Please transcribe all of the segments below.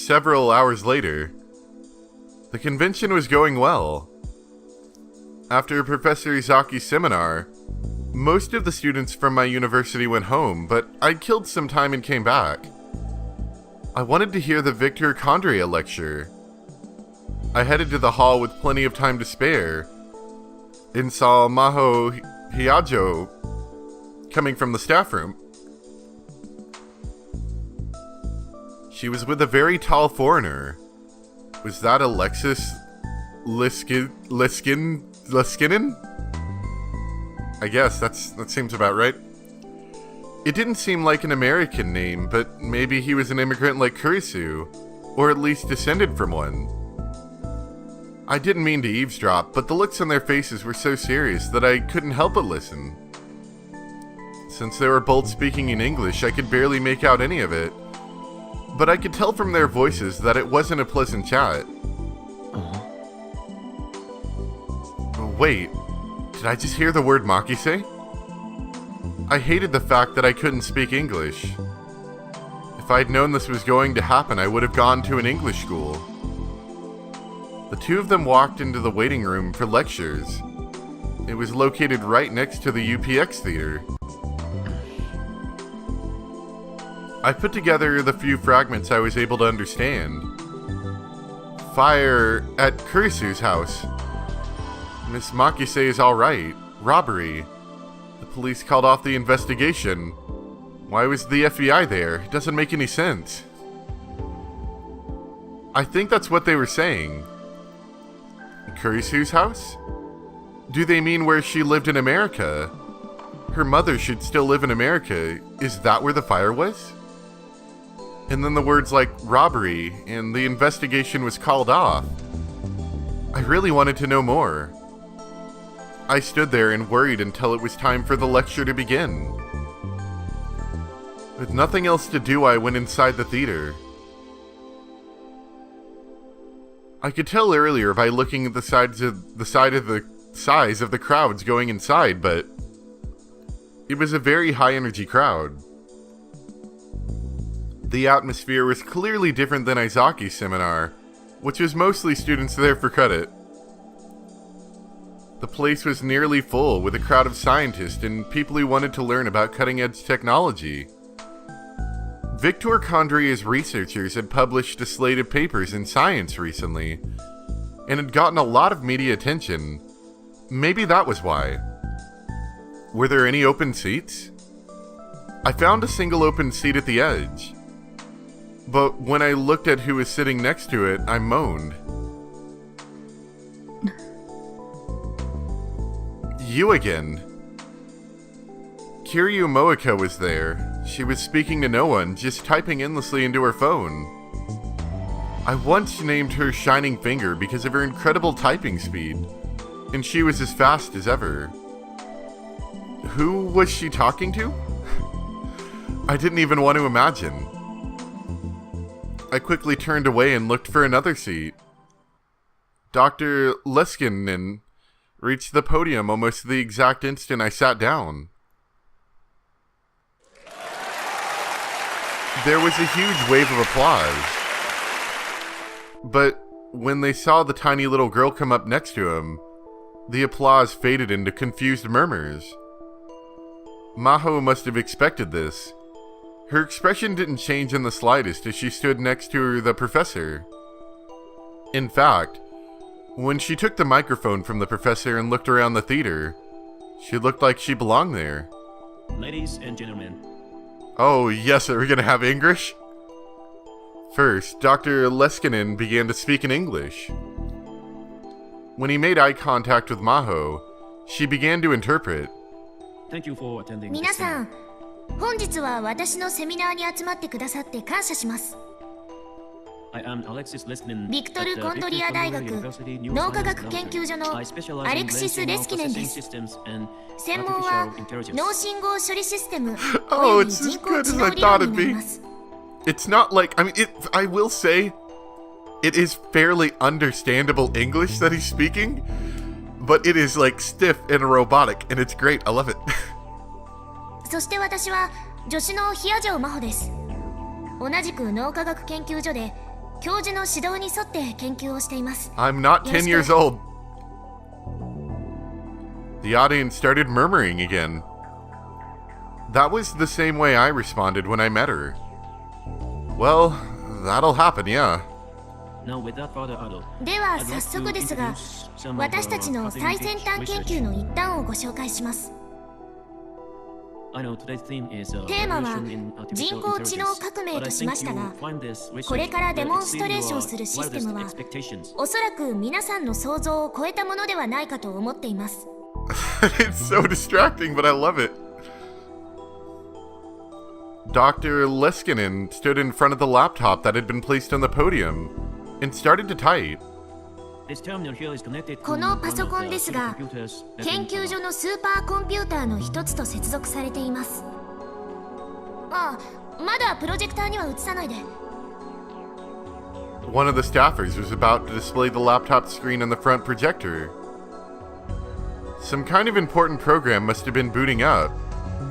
several hours later. The convention was going well. After Professor Izaki's seminar, most of the students from my university went home, but I killed some time and came back. I wanted to hear the Victor Condria lecture. I headed to the hall with plenty of time to spare, and saw Maho Hiajo coming from the staff room. She was with a very tall foreigner. Was that Alexis Liskinen? I guess that seems about right. It didn't seem like an American name, but maybe he was an immigrant like Kurisu, or at least descended from one. I didn't mean to eavesdrop, but the looks on their faces were so serious that I couldn't help but listen. Since they were both speaking in English, I could barely make out any of it, but I could tell from their voices that it wasn't a pleasant chat. Wait, did I just hear the word makise? I hated the fact that I couldn't speak English. If I'd known this was going to happen, I would have gone to an English school. The two of them walked into the waiting room for lectures. It was located right next to the UPX theater. I put together the few fragments I was able to understand. Fire at Kurisu's house. Miss Makise is alright. Robbery. The police called off the investigation. Why was the FBI there? It doesn't make any sense. I think that's what they were saying. Kurisu's house? Do they mean where she lived in America? Her mother should still live in America. Is that where the fire was? And then the words like robbery and the investigation was called off. I really wanted to know more. I stood there and worried until it was time for the lecture to begin. With nothing else to do, I went inside the theater. I could tell earlier by looking at the size of the crowds going inside, but it was a very high energy crowd. The atmosphere was clearly different than Izaki's seminar, which was mostly students there for credit. The place was nearly full with a crowd of scientists and people who wanted to learn about cutting-edge technology. Victor Condria's researchers had published a slate of papers in Science recently, and had gotten a lot of media attention. Maybe that was why. Were there any open seats? I found a single open seat at the edge, but when I looked at who was sitting next to it, I moaned. You again. Kiryu Moeka was there. She was speaking to no one, just typing endlessly into her phone. I once named her Shining Finger because of her incredible typing speed, and she was as fast as ever. Who was she talking to? I didn't even want to imagine. I quickly turned away and looked for another seat. Dr. Leskinen reached the podium almost the exact instant I sat down. There was a huge wave of applause. But when they saw the tiny little girl come up next to him, the applause faded into confused murmurs. Maho must have expected this. Her expression didn't change in the slightest as she stood next to the professor. In fact, when she took the microphone from the professor and looked around the theater, she looked like she belonged there. Ladies and gentlemen. Oh, yes, are we gonna have English? First, Dr. Leskinen began to speak in English. When he made eye contact with Maho, she began to interpret. Thank you for attending. 皆さん、本日は私のセミナーに集まってくださって感謝します。I am Alexis Leskinen ビクトル・コンドリア大学脳科学研究所のアレクシス・レスキネンです。専門は脳信号処理システムおよび人工知能理論になります。It's not like, I will say, it is fairly understandable English that he's speaking, but it is like stiff and robotic, and it's great. I love it. そして私は助手のヒアジョウ真帆です。同じく脳科学研究所で教授の指導に沿って研究をしています。 I'm not 10 years old. The audience started murmuring again. That was the same way I responded when I met her. Well, that'll happen, yeah. Now, without further ado, では早速ですが、私たちの最先端研究の一端をご紹介します。 I know today's theme is テーマは revolution in artificial 人工知能 intelligence, 革命 but I としま think した you が、 find this research これからデモンストレーション that するシス exceed テム your は expectations. おそらく皆さんの想像を超えたものではないかと思っています。 It's so distracting, but I love it. Dr. Leskinen stood in front of the laptop that had been placed on the podium and started to type. This terminal here is connected to このパソコン one of the ですが、 supercomputers that 研 in 究所のスーパーコンピューターの一つと接続されています。ああ、まだプロジェクターには映さないで。 One of the staffers was about to display the laptop screen on the front projector. Some kind of important program must have been booting up,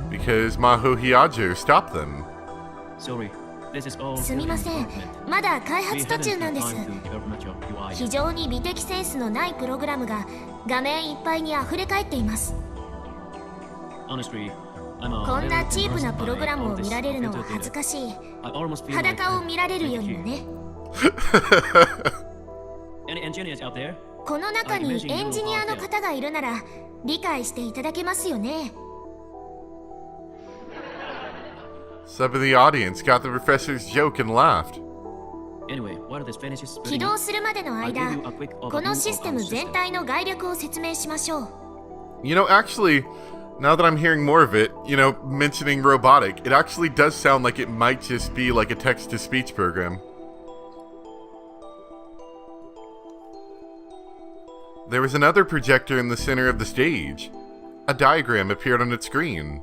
because Maho Hiajo stopped them. Sorry, this is all すみません、 in development. まだ開 We 発途 haven't 中なん had です。 time to develop much of UI. 非常に美的センスのないプログラムが画面いっぱいに溢れ返っています。 Honestly, I'm a こんな little チープな impressed プログラ by ム all を this 見られるのは computer 恥ず data. かしい。 I almost feel like 裸を見られる thank より you. もね。 Any engineers out there? この中にエンジニアの方がいるなら理解していただけますよね。 Some of the audience got the professor's joke and laughed. Anyway, while this finishes 起 building, 動するまでの I'll 間、 give you a quick この overview シス of テ our ム system. 全体の概略を説明しましょう。 You know, actually, now that I'm hearing more of it, mentioning robotic, it actually does sound like it might just be like a text-to-speech program. There was another projector in the center of the stage. A diagram appeared on its screen.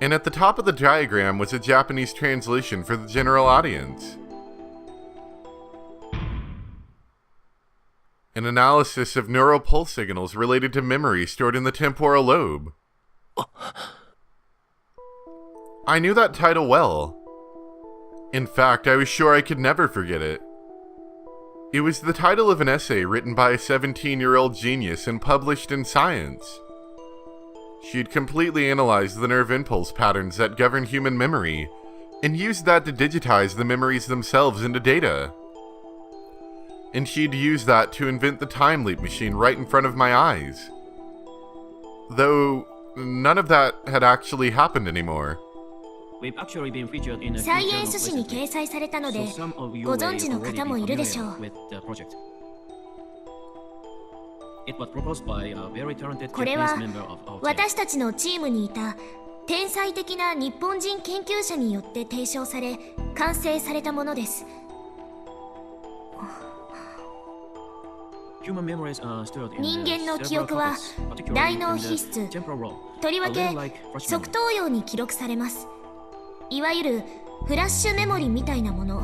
And at the top of the diagram was a Japanese translation for the general audience. An analysis of neural pulse signals related to memory stored in the temporal lobe. I knew that title well. In fact, I was sure I could never forget it. It was the title of an essay written by a 17-year-old genius and published in Science. She'd completely analyzed the nerve impulse patterns that govern human memory, and used that to digitize the memories themselves into data. And she'd used that to invent the time leap machine right in front of my eyes. Though, none of that had actually happened anymore. We've actually been featured in a サ few イエン journals ス誌に recently, 掲載されたの so で、 some of you ご may 存知の already 方も be いるでしょ familiar う。 with the project. It was proposed by a very talented これ Japanese は member of our team. 私たちのチームにいた天才的な日本人研究者によって提唱され完成されたものです。 Human memories are stored in 人 the 間の記憶は cerebral cortex, particularly 大脳 in 皮 the 質、 temporal lobe, とりわけ a little like flash 側 memory. 頭葉に記録されます。いわゆるフラッシュメモリみたいなもの。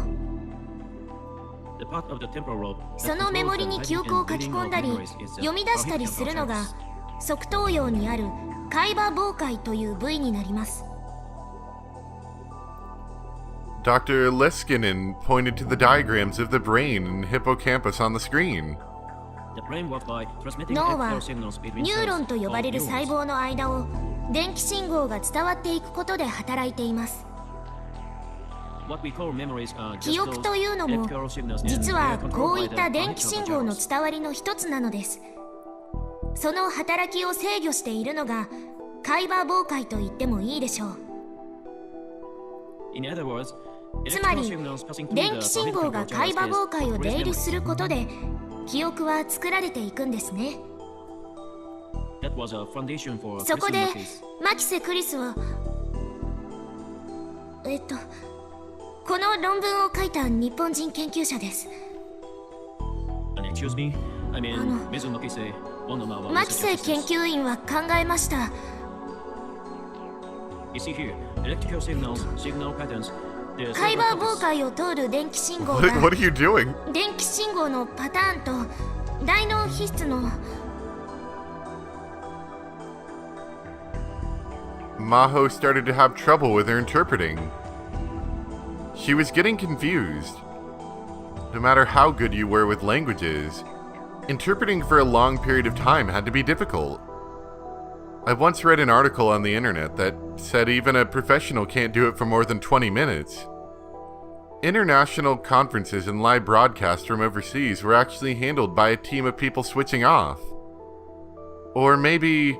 The part of the temporal lobe that そのメモリに記憶を書き込んだり controls the writing and reading of memories is the 読み出したりするのが prohibited 側頭葉にある海馬傍回という部位になります。 Dr. Leskinen pointed to the diagrams of the brain and hippocampus on the screen. The brain works by transmitting 脳は electrical signals between ニューロン cells と呼ばれる called 細 neurons. 胞の間を電気信号が伝わっていくことで働いています。 What we call memories are just 記憶というの those も electrical signals and 実 they は are こう controlled い by っ the た電 function 気 of 信 the 号の neurons. 伝わりの一つなのです。その働きを制御しているのが海馬傍回と言ってもいいでしょう。 In other words, つま electrical り signals passing through 電 the 気信号が prohibited 海馬 channels 傍回を is 出入り memories. することで記憶は作られていくんですね。 That was a foundation for そこで Christian Mackey's. マキセ・クリスはこの論文を書いた日本人研究者です。 And excuse me, I mean, あの、 Ms. Makise, one of our マキセ research 研 assistants. 究員は考えました。 You see here, electrical signals, signal patterns. The 海 cerebral 馬 cortex. 傍回を通る電気信号 What が are you doing? 電気信号のパターンと大脳皮質の Maho started to have trouble with her interpreting. She was getting confused. no matter how good you were with languages, interpreting for a long period of time had to be difficult. I once read an article on the internet that said even a professional can't do it for more than 20 minutes. International conferences and live broadcasts from overseas were actually handled by a team of people switching off. Or maybe,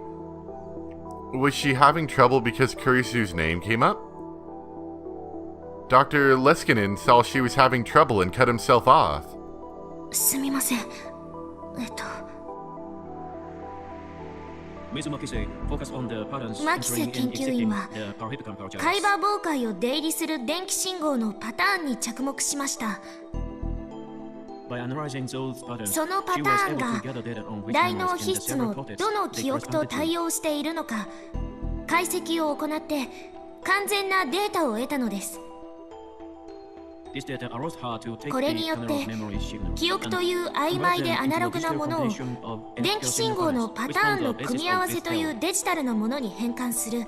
was she having trouble because Kurisu's name came up? Dr. Leskinen saw she was having trouble and cut himself off. すみません。マキセ研究員は海馬妨害を出入りする電気信号のパターンに着目しました。そのパターンが大脳皮質のどの記憶と対応しているのか解析を行って完全なデータを得たのです。これによって記憶という曖昧でアナログなものを電気信号のパターンの組み合わせというデジタルなものに変換する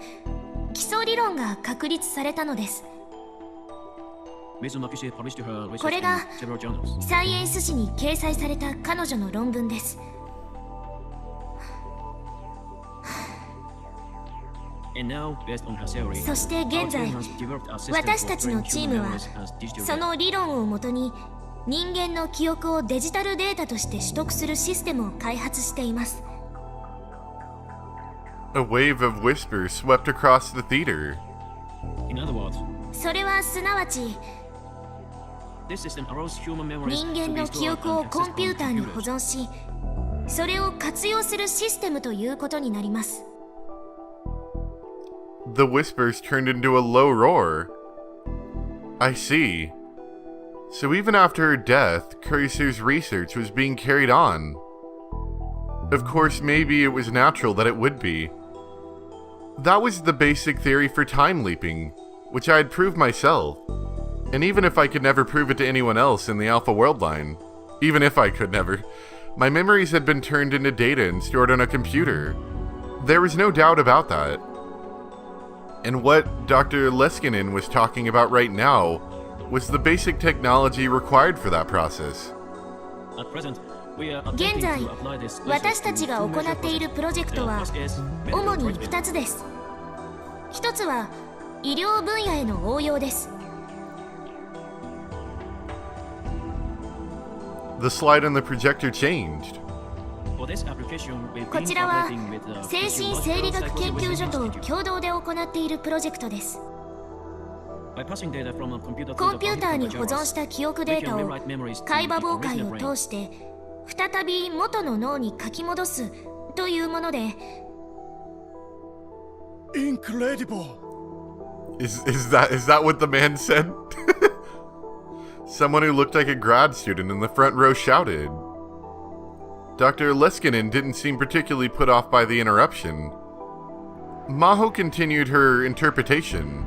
基礎理論が確立されたのです。これがサイエンス誌に掲載された彼女の論文です。そして現在、私たちのチームはその理論をもとに人間の記憶をデジタルデータとして取得するシステムを開発しています。A wave of whispers swept across the theater. それはすなわち人間の記憶をコンピューターに保存し、それを活用するシステムということになります。The whispers turned into a low roar. I see. So even after her death, Kurisu's research was being carried on. Of course, maybe it was natural that it would be. That was the basic theory for time leaping, which I had proved myself. And even if I could never prove it to anyone else in the Alpha World line, even if I could never, my memories had been turned into data and stored on a computer. There was no doubt about that. And what Dr. Leskinen was talking about right now was the basic technology required for that process. 現在、私たちが行っているプロジェクトは主に2つです。1つは医療分野への応用です。The slide on the projector changed. こちらは精神生理学研究所と共同で行っているプロジェクトです。コンピューターに保存した記憶データを海馬妨害を通して再び元の脳に書き戻すというもので。Incredible! Is that what the man said? Someone who looked like a grad student in the front row shouted. Dr. Leskinen didn't seem particularly put off by the interruption. Maho continued her interpretation.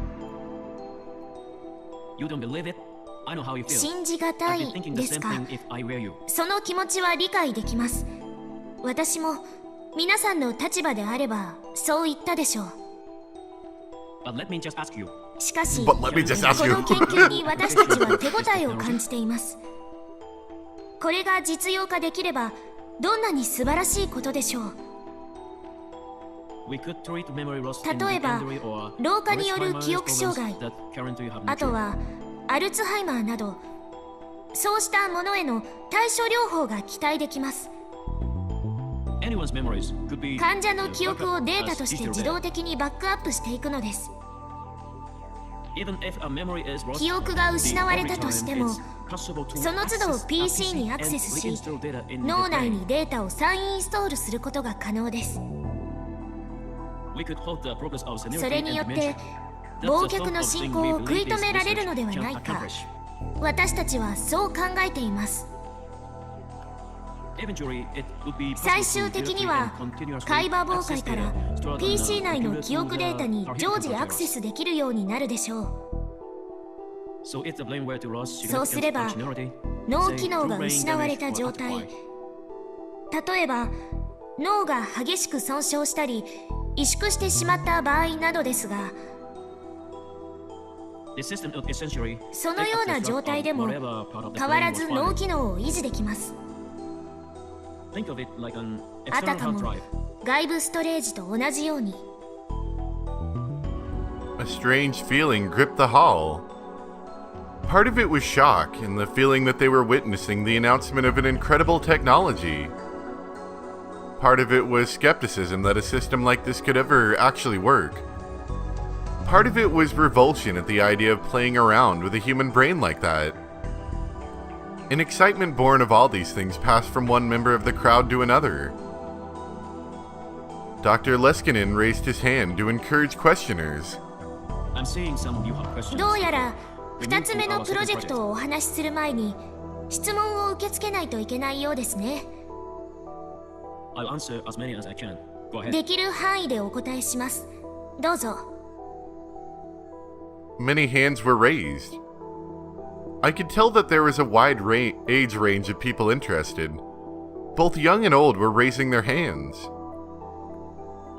信じがたいですか。その気持ちは理解できます。私も皆さんの立場であればそう言ったでしょう。しかし、この研究に私たちは手応えを感じています。これが実用化できればどんなに素晴らしいことでしょう。例えば、老化による記憶障害、あとはアルツハイマーなど、そうしたものへの対処療法が期待できます。患者の記憶をデータとして自動的にバックアップしていくのです。記憶が失われたとしても、その都度 PC にアクセスし、脳内にデータを再インストールすることが可能です。それによって忘却の進行を食い止められるのではないか、私たちはそう考えています。最終的には海馬妨害から PC 内の記憶データに常時アクセスできるようになるでしょう。そうすれば脳機能が失われた状態、例えば脳が激しく損傷したり萎縮してしまった場合などですが、そのような状態でも変わらず脳機能を維持できます。あたかも外部ストレージと同じように。A strange feeling gripped the hall. Part of it was shock and the feeling that they were witnessing the announcement of an incredible technology. Part of it was skepticism that a system like this could ever actually work. Part of it was revulsion at the idea of playing around with a human brain like that. An excitement born of all these things passed from one member of the crowd to another. Dr. Leskinen raised his hand to encourage questioners. どうやら2つ目のプロジェクトをお話しする前に質問を受け付けないといけないようですね。できる範囲でお答えします。どうぞ。Many hands were raised. I could tell that there was a wide age range of people interested. Both young and old were raising their hands.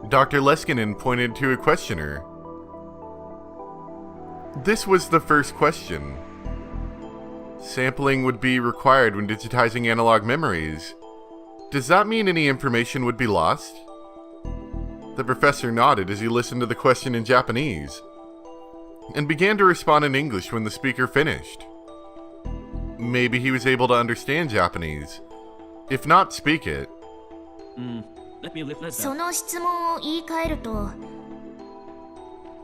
Dr. Leskinen pointed to a questioner. This was the first question. Sampling would be required when digitizing analog memories. Does that mean any information would be lost? The professor nodded as he listened to the question in Japanese, and began to respond in English when the speaker finished. Maybe he was able to understand Japanese. If not, speak it. その質問を言い換えると、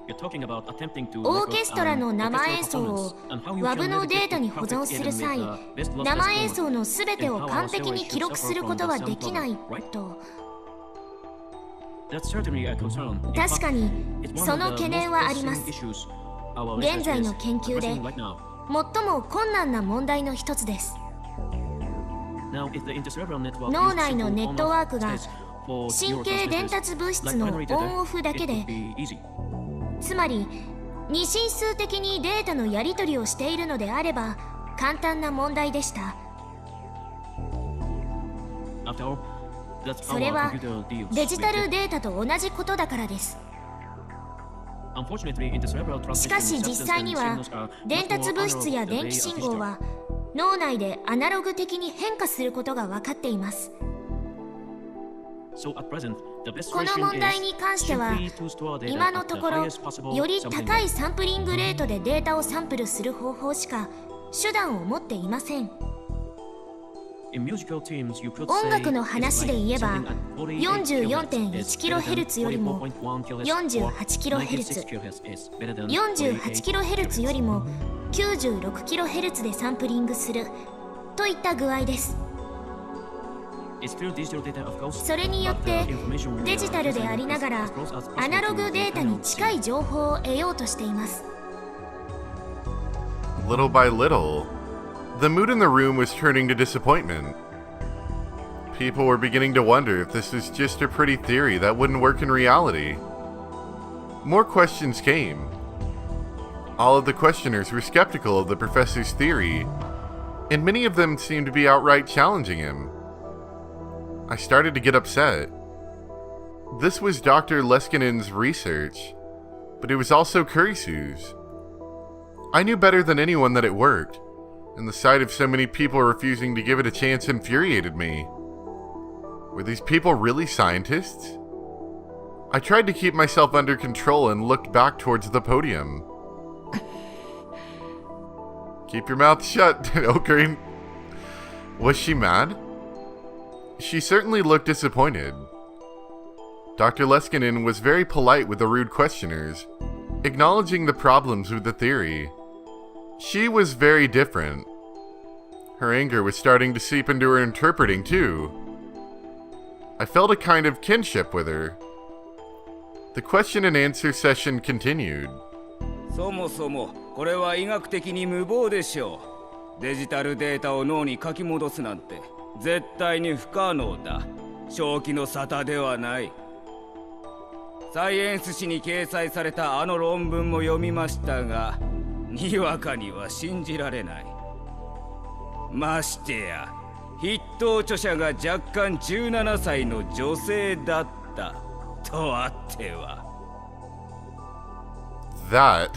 オーケストラの生演奏を WAV のデータに保存する際、生演奏のすべてを完璧に記録することはできないと。確かにその懸念はあります。現在の研究で最も困難な問題の一つです。脳内のネットワークが神経伝達物質のオンオフだけで、つまり二進数的にデータのやり取りをしているのであれば簡単な問題でした。それはデジタルデータと同じことだからです。しかし実際には伝達物質や電気信号は脳内でアナログ的に変化することが分かっています。この問題に関しては今のところより高いサンプリングレートでデータをサンプルする方法しか手段を持っていません。音楽の話で言えば 44.1kHz よりも 48kHz、 48kHz よりも 96kHz でサンプリングするといった具合です。それによってデジタルでありながらアナログデータに近い情報を得ようとしています。 Little by little, the mood in the room was turning to disappointment. People were beginning to wonder if this was just a pretty theory that wouldn't work in reality. More questions came. All of the questioners were skeptical of the professor's theory, and many of them seemed to be outright challenging him. I started to get upset. This was Dr. Leskinen's research, but it was also Kurisu's. I knew better than anyone that it worked, and the sight of so many people refusing to give it a chance infuriated me. Were these people really scientists? I tried to keep myself under control and looked back towards the podium. Keep your mouth shut, Ocarine. Was she mad? She certainly looked disappointed. Dr. Leskinen was very polite with the rude questioners, acknowledging the problems with the theory. She was very different. Her anger was starting to seep into her interpreting too. I felt a kind of kinship with her. The question and answer session continued. そもそもこれは医学的に無謀でしょう。デジタルデータを脳に書き戻すなんて絶対に不可能だ。正気の沙汰ではない。サイエンス誌に掲載されたあの論文も読みましたが、にわかには信じられない。ましてや筆頭著者が若干17歳の女性だったとあっては。That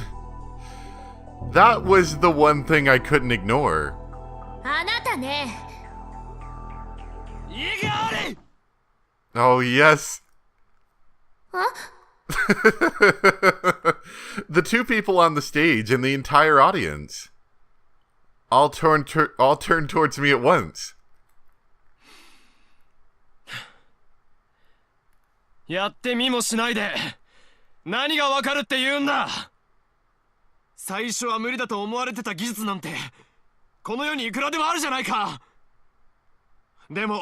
That was the one thing I couldn't ignore. あなたね。 Oh, yes. あ The two people on the stage and the entire audience all turned towards me at once. やってみもしないで何がわかるって言うんだ。最初は無理だと思われてた技術なんてこの世にいくらでもあるじゃないか。でも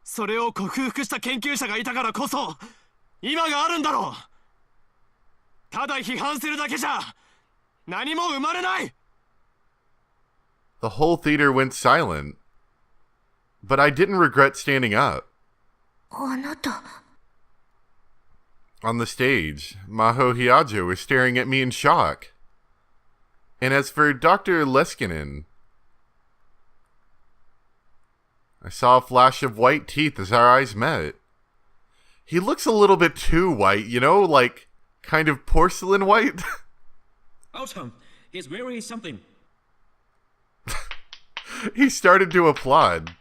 それを克服した研究者がいたからこそ今があるんだろう。ただ批判するだけじゃ何も生まれない。 The whole theater went silent, but I didn't regret standing up. あなた。 On the stage, Maho Hyajo was staring at me in shock. And as for Dr. Leskinen, I saw a flash of white teeth as our eyes met. He looks a little bit too white, you know, like kind of porcelain white. Awesome. He's very something. He started to applaud.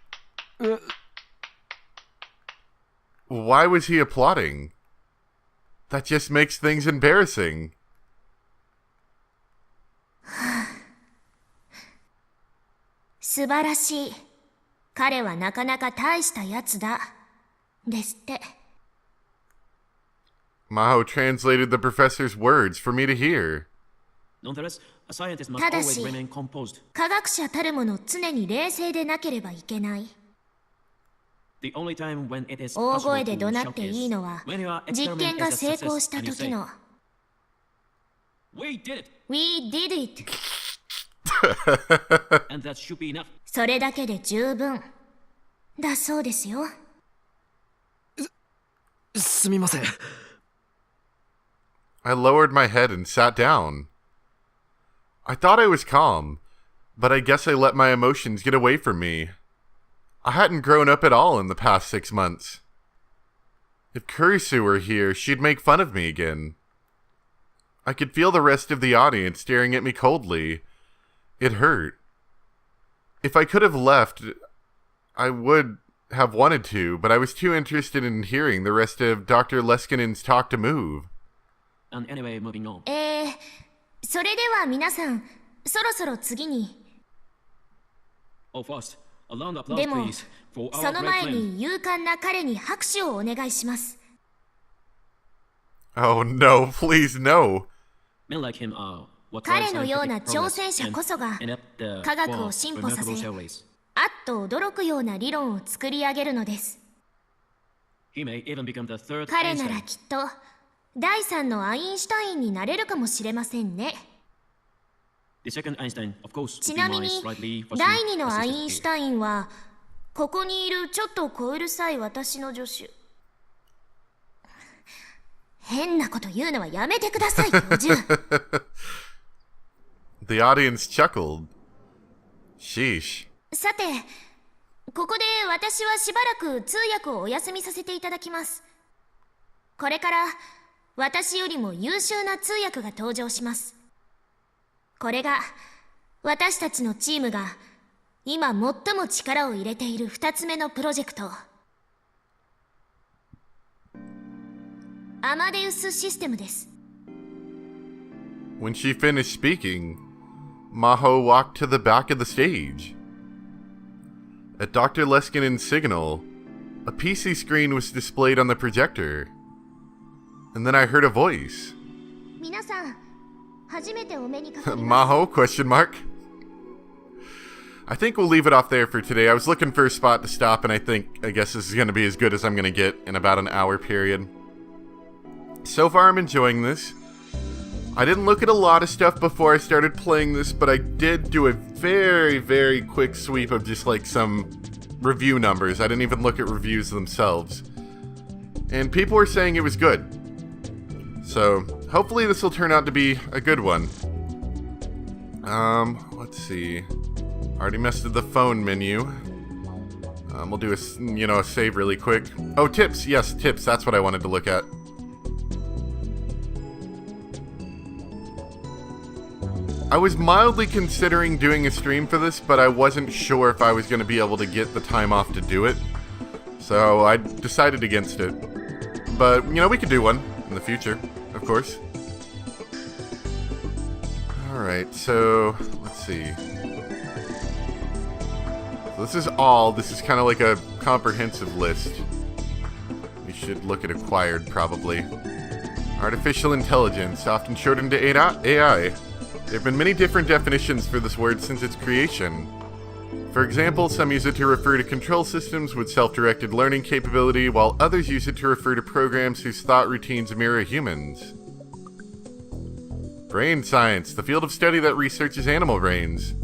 Why was he applauding? That just makes things embarrassing. 素晴らしい。彼はなかなか大したやつだ。ですって。 Maho translated the professor's words for me to hear. Nonetheless, a scientist must ただ always し remain composed. 科学者たるもの常に冷静でなければいけない。 The only time when it is 大 possible 声で to 怒鳴って shout いい is のは when your 実 experiment 験が is a 成功した success and you 時 say, の We did it! We did it! And that should be enough. それだけで十分だそうですよ。すみません。 I lowered my head and sat down. I thought I was calm, but I guess I let my emotions get away from me. I hadn't grown up at all in the past 6 months. If Kurisu were here, she'd make fun of me again. I could feel the rest of the audience staring at me coldly. It hurt. If I could have left, I would have wanted to, but I was too interested in hearing the rest of Dr. Leskinen's talk to move. And anyway, moving on. それでは皆さん、そろそろ次に。 Oh, first, a round of applause, でも、 please, for そ our の great 前 friend. に勇敢な彼に拍手をお願いします。 Oh no, please no. Men like him are what 彼 drives のような scientific 挑 progress 戦者 and こそが enact the 科学 core を進歩させ、 remarkable theories. あっと驚くような理論を作り上げるのです。 He may even become the third 彼なら Einstein. きっと第3のアインシュタインになれるかもしれませんね。 The second Einstein, of course, ち would be なみ my に slightly fussy 第2の assistant アインシュ here. タインはここにいるちょっと小うるさい私の助手。変なこと言うのはやめてください、教授。 The audience chuckled. Sheesh. さて、ここで私はしばらく通訳をお休みさせていただきます。これから私よりも優秀な通訳が登場します。これが私たちのチームが今最も力を入れている2つ目のプロジェクト。アマデウスシステムです。 When she finished speaking, Maho walked to the back of the stage. At Dr. Leskinen's signal, a PC screen was displayed on the projector. And then I heard a voice. 皆さん、初めてお目にかかります。 Maho? Question mark. I think we'll leave it off there for today. I was looking for a spot to stop, and I guess this is going to be as good as I'm going to get in about an hour period. So far, I'm enjoying this. I didn't look at a lot of stuff before I started playing this, but I did do a very, very quick sweep of just like some review numbers. I didn't even look at reviews themselves. And people were saying it was good. So, hopefully this will turn out to be a good one. Let's see. Already messed with the phone menu. We'll do a save really quick. Oh, tips. Yes, tips. That's what I wanted to look at. I was mildly considering doing a stream for this, but I wasn't sure if I was going to be able to get the time off to do it. So I decided against it. But, you know, we could do one in the future, of course. Alright, so let's see. So this is all. This is kind of like a comprehensive list. We should look at acquired, probably. Artificial intelligence, often shortened to AI. There have been many different definitions for this word since its creation. For example, some use it to refer to control systems with self-directed learning capability, while others use it to refer to programs whose thought routines mirror humans. Brain science, the field of study that researches animal brains,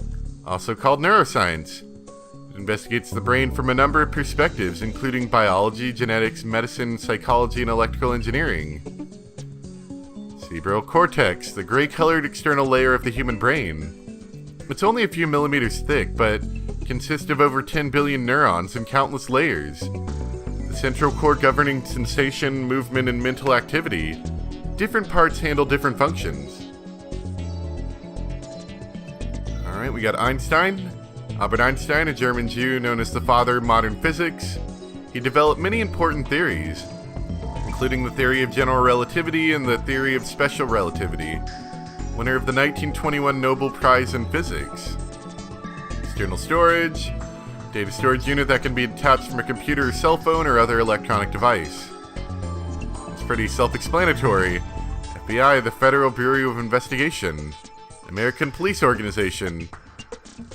also called neuroscience. It investigates the brain from a number of perspectives, including biology, genetics, medicine, psychology, and electrical engineering. Cerebral cortex, the gray-colored external layer of the human brain. It's only a few millimeters thick, but consists of over 10 billion neurons and countless layers. The central core governing sensation, movement, and mental activity. Different parts handle different functions. Alright, we got Einstein. Albert Einstein, a German Jew known as the father of modern physics. He developed many important theories, including the theory of general relativity and the theory of special relativity. Winner of the 1921 Nobel Prize in Physics. External storage, data storage unit that can be attached from a computer or cell phone or other electronic device. It's pretty self-explanatory. FBI, the Federal Bureau of Investigation. American Police Organization.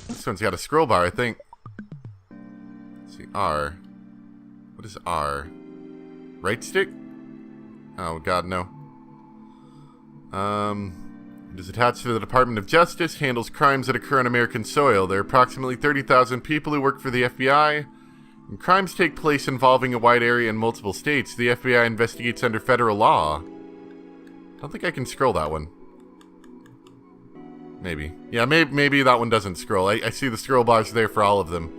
This one's got a scroll bar, I think. Let's see, R. What is R? Right stick? Oh god, no. It is attached to the Department of Justice, handles crimes that occur on American soil. There are approximately 30,000 people who work for the FBI. When crimes take place involving a wide area in multiple states, the FBI investigates under federal law. I don't think I can scroll that one. Maybe. Yeah, maybe that one doesn't scroll. I see the scroll bars there for all of them.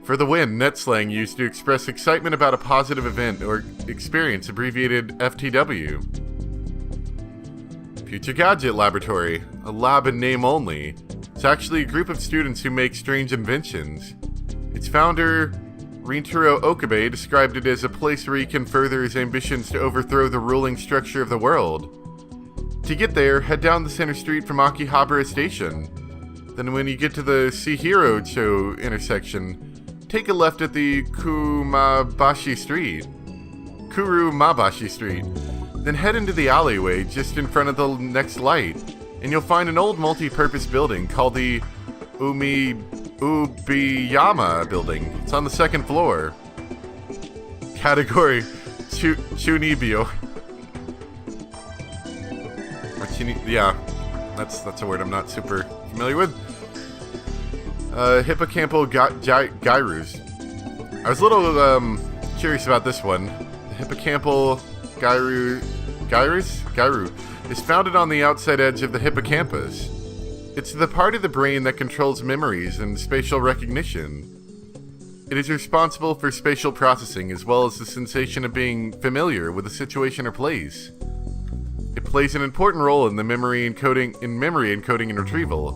For the win, net slang used to express excitement about a positive event or experience, abbreviated FTW. Future Gadget Laboratory, a lab in name only. It's actually a group of students who make strange inventions. Its founder, Rintaro Okabe, described it as a place where he can further his ambitions to overthrow the ruling structure of the world. To get there, head down the center street from Akihabara Station. Then when you get to the Shihirocho intersection, take a left at the Kurumabashi Street. Then head into the alleyway just in front of the next light, and you'll find an old multi-purpose building called the Ubiyama building. It's on the second floor. Category Chunibyo. Yeah, that's a word I'm not super familiar with. Hippocampal gyrus. I was a little curious about this one. The hippocampal gyru is founded on the outside edge of the hippocampus. It's the part of the brain that controls memories and spatial recognition. It is responsible for spatial processing as well as the sensation of being familiar with a situation or place. It plays an important role in the memory encoding and retrieval.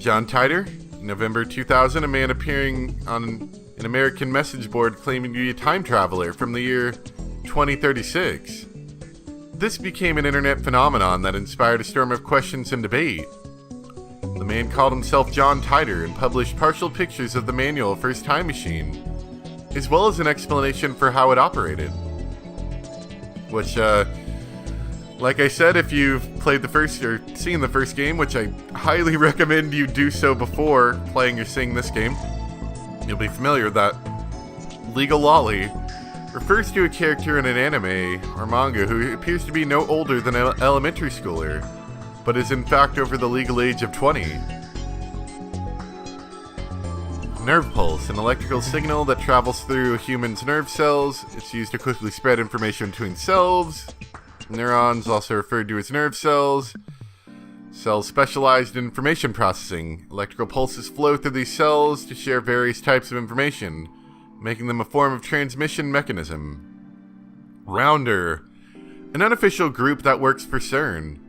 John Titor, November 2000, a man appearing on an American message board claiming to be a time traveler from the year 2036. This became an internet phenomenon that inspired a storm of questions and debate. The man called himself John Titor and published partial pictures of the manual for his time machine, as well as an explanation for how it operated. Which, like I said, if you've played the first or seen the first game, which I highly recommend you do so before playing or seeing this game, you'll be familiar with that. Legal Lolly refers to a character in an anime or manga who appears to be no older than an elementary schooler, but is in fact over the legal age of 20. Nerve pulse, an electrical signal that travels through a human's nerve cells. It's used to quickly spread information between cells. Neurons, also referred to as nerve cells. Cells specialized in information processing. Electrical pulses flow through these cells to share various types of information, making them a form of transmission mechanism. Rounder, an unofficial group that works for CERN.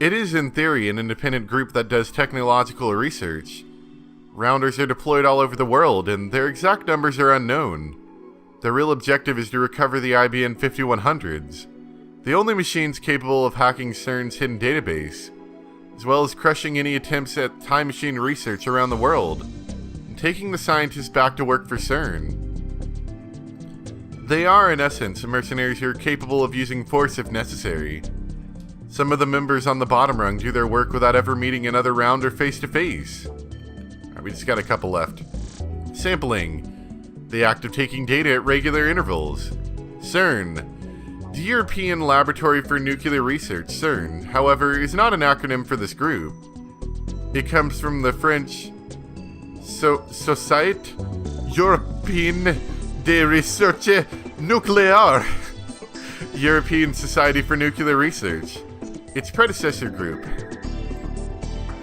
It is, in theory, an independent group that does technological research. Rounders are deployed all over the world, and their exact numbers are unknown. Their real objective is to recover the IBM 5100s, the only machines capable of hacking CERN's hidden database, as well as crushing any attempts at time machine research around the world, and taking the scientists back to work for CERN. They are, in essence, mercenaries who are capable of using force if necessary. Some of the members on the bottom rung do their work without ever meeting another rounder face-to-face. Alright, we just got a couple left. Sampling. The act of taking data at regular intervals. CERN. The European Laboratory for Nuclear Research, CERN, however, is not an acronym for this group. It comes from the French Société Européenne de Recherche Nucléaire, European Society for Nuclear Research, its predecessor group.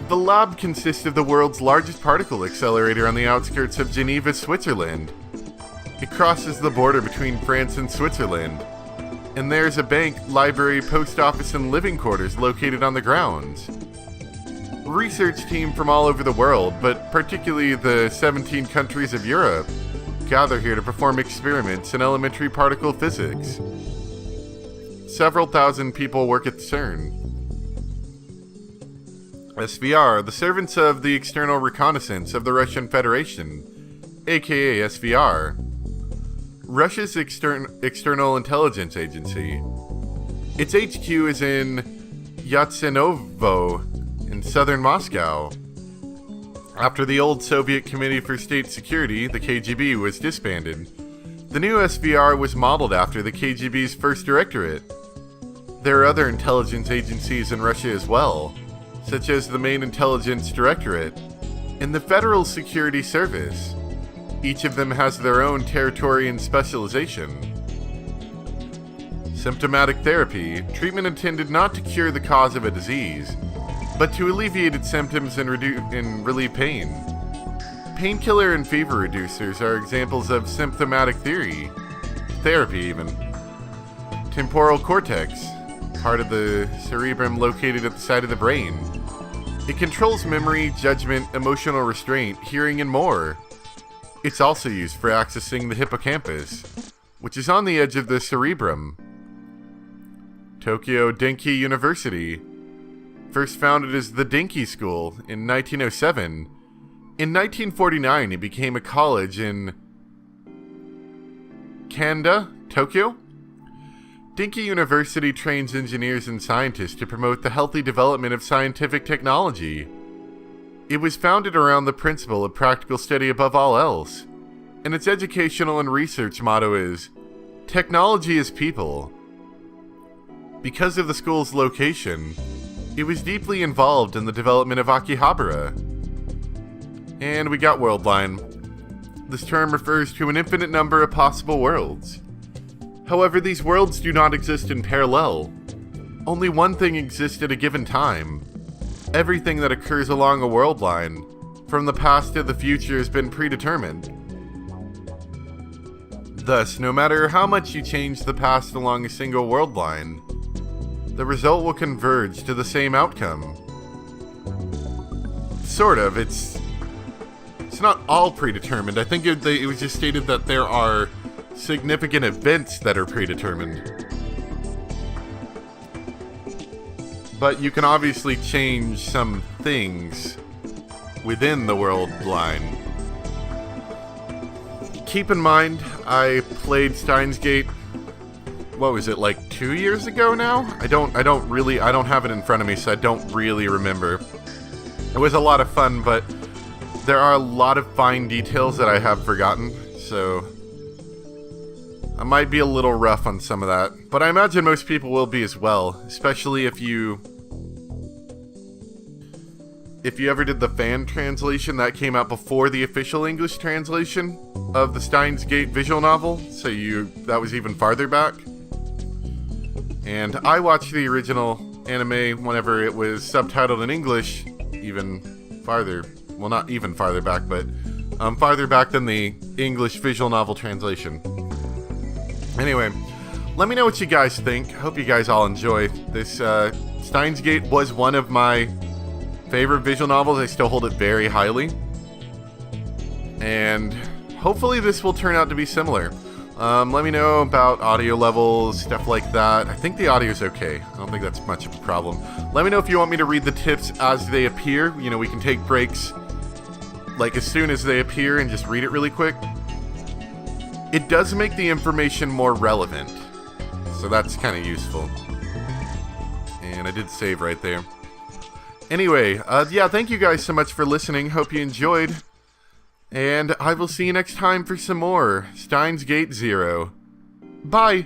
The lab consists of the world's largest particle accelerator on the outskirts of Geneva, Switzerland. It crosses the border between France and Switzerland, and there's a bank, library, post office, and living quarters located on the grounds. Research team from all over the world, but particularly the 17 countries of Europe, gather here to perform experiments in elementary particle physics. Several thousand people work at CERN. SVR, the servants of the External Reconnaissance of the Russian Federation, aka SVR. Russia's external intelligence agency. Its HQ is in Yatsenovo, in southern Moscow. After the old Soviet Committee for State Security, the KGB, was disbanded, the new SVR was modeled after the KGB's first directorate. There are other intelligence agencies in Russia as well, such as the Main Intelligence Directorate and the Federal Security Service. Each of them has their own territory and specialization. Symptomatic therapy, treatment intended not to cure the cause of a disease, but to alleviate its symptoms and relieve pain. Painkiller and fever reducers are examples of symptomatic therapy even. Temporal cortex, part of the cerebrum located at the side of the brain. It controls memory, judgment, emotional restraint, hearing, and more. It's also used for accessing the hippocampus, which is on the edge of the cerebrum. Tokyo Denki University, first founded as the Denki School in 1907. In 1949, it became a college in Kanda, Tokyo. Denki University trains engineers and scientists to promote the healthy development of scientific technology. It was founded around the principle of practical study above all else, and its educational and research motto is, "Technology is people." Because of the school's location, it was deeply involved in the development of Akihabara. And we got worldline. This term refers to an infinite number of possible worlds. However, these worlds do not exist in parallel. Only one thing exists at a given time. Everything that occurs along a world line, from the past to the future, has been predetermined. Thus, no matter how much you change the past along a single world line, the result will converge to the same outcome. Sort of. It's not all predetermined. I think it was just stated that there are significant events that are predetermined. But you can obviously change some things within the world line. Keep in mind, I played Steins Gate, what was it, like 2 years ago now? I don't have it in front of me, so I don't really remember. It was a lot of fun, but there are a lot of fine details that I have forgotten, so I might be a little rough on some of that. But I imagine most people will be as well, especially if you ever did the fan translation that came out before the official English translation of the Steins Gate visual novel, so that was even farther back. And I watched the original anime whenever it was subtitled in English, even farther, well, not even farther back, but farther back than the English visual novel translation. Anyway, let me know what you guys think. Hope you guys all enjoy this Steins Gate was one of my favorite visual novels. I still hold it very highly. And hopefully this will turn out to be similar. Let me know about audio levels, stuff like that. I think the audio's okay. I don't think that's much of a problem. Let me know if you want me to read the tips as they appear. You know, we can take breaks like as soon as they appear and just read it really quick. It does make the information more relevant, so that's kind of useful. And I did save right there. Anyway, yeah, thank you guys so much for listening. Hope you enjoyed. And I will see you next time for some more Steins Gate Zero. Bye!